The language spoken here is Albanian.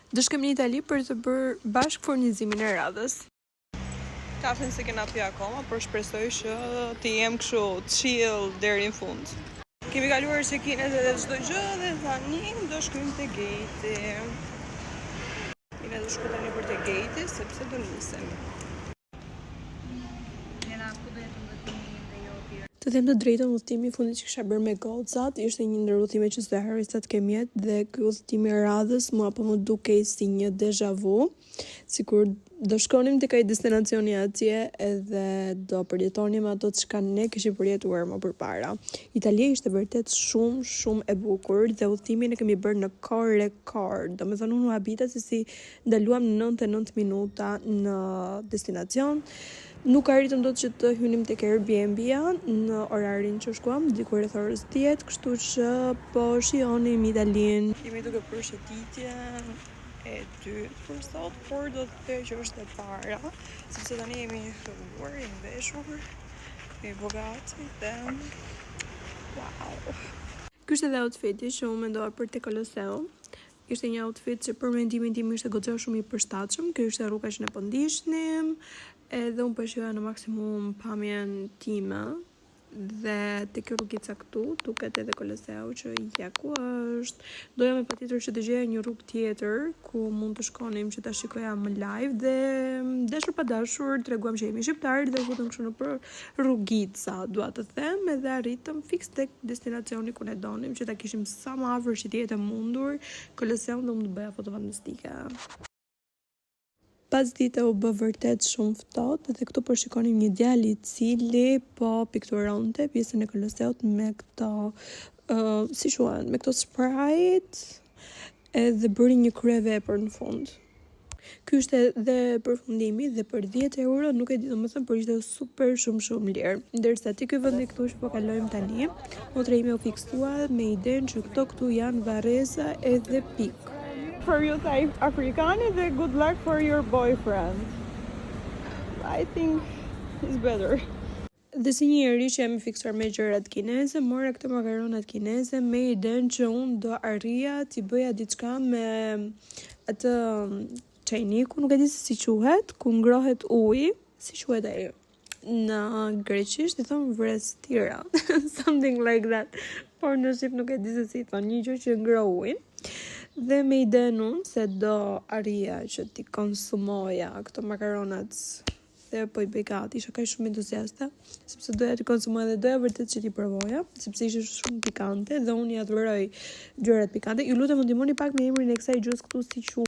Do shkojmë në Itali për të bërë bashkë furnizimin e radhës. Kafen se kena pi akoma, por shpresoj që të jem kështu chill deri në fund. Kemi kaluar check-in-et edhe çdo gjë dhe tani do shkojmë te gate. Ne do shkojmë tani për te gate sepse do nisemi. Të them të drejtën, udhëtimi i fundit që kisha bërë me gocat ishte një ndër udhëtimet që s'do harroj sa të kem jetë, dhe ky udhëtim i radhës mua po më dukej si një déjà vu, sikur do shkonim tek ai destinacioni atje edhe do përjetonim ato çka ne kishim përjetuar më përpara. Italia ishte vërtet shumë e bukur dhe udhëtimin e kemi bërë në kohë rekord. Domethënë unë u habita se si ndaluam në 99 minuta në destinacion. Nuk arritëm dot që të hynim tek Airbnb-ja në orarin që shkuam, diku rreth orës 10, kështu që po shijonim Italinë. Jemi duke bërë shëtitjen e dytë për sot, por do të thej që është e para, sepse tani jemi shëruar, jemi veshur, jemi bogati dhe wow. Ky ishte edhe outfiti që unë mendova për te Koloseu. Ishte një outfit që për mendimin tim ishte goxha shumë i përshtatshëm. Kjo ishte rruga që ne po ndiqnim, edhe unë po shijoja në maksimum pamjen time, dhe te kjo rrugica këtu duket edhe Koloseu që ja ku është. Doja me patjetër që të gjeja një rrugë tjetër ku mund të shkonim që ta shikoja më live, dhe dashur pa dashur treguam që jemi shqiptarë dhe futëm kështu në rrugica, dua të them, edhe arritëm fiks tek destinacioni ku ne donim që ta kishim sa më afër që të jetë mundur. Koloseu do më të bëja foto fantastike. Pas dite u bë vërtet shumë ftohtë dhe këtu po shikonim një djalë i cili po pikturonte pjesën e Koloseut me këto si quhen, me këto Sprite, edhe bëri një kryevepër në fund. Ky ishte dhe përfundimi dhe për 10 euro nuk e di domethënë, por ishte super shumë lirë. Ndërsa ti ky vendi këtu që po kalojmë tani, motra ime u fiksua me idenë që këtu janë Vareza edhe pikë. For you Afrikani dhe good luck for your boyfriend. I think it's better. Dhe si një njeri që jam i fiksuar me gjërat kineze, mora këto makaronat kineze me idenë që unë do arrija t'i bëja diçka me atë çajniku, nuk e di se si quhet, ku ngrohet uji, si quhet ai? Në greqisht i thon vrestira, something like that. Por në shqip nuk e di se si thon, një gjë që ngro ujin. Dhe me idenë unë se do arrija që t'i konsumoja këto makaronat dhe po i bëj gati, isha kaq shumë entuziaste, sepse doja t'i konsumoja dhe doja vërtet që t'i provoja, sepse ishte shumë pikante dhe unë i adhuroj gjërat pikante. Ju lutem më ndihmoni pak me emrin e kësaj gjuhës këtu si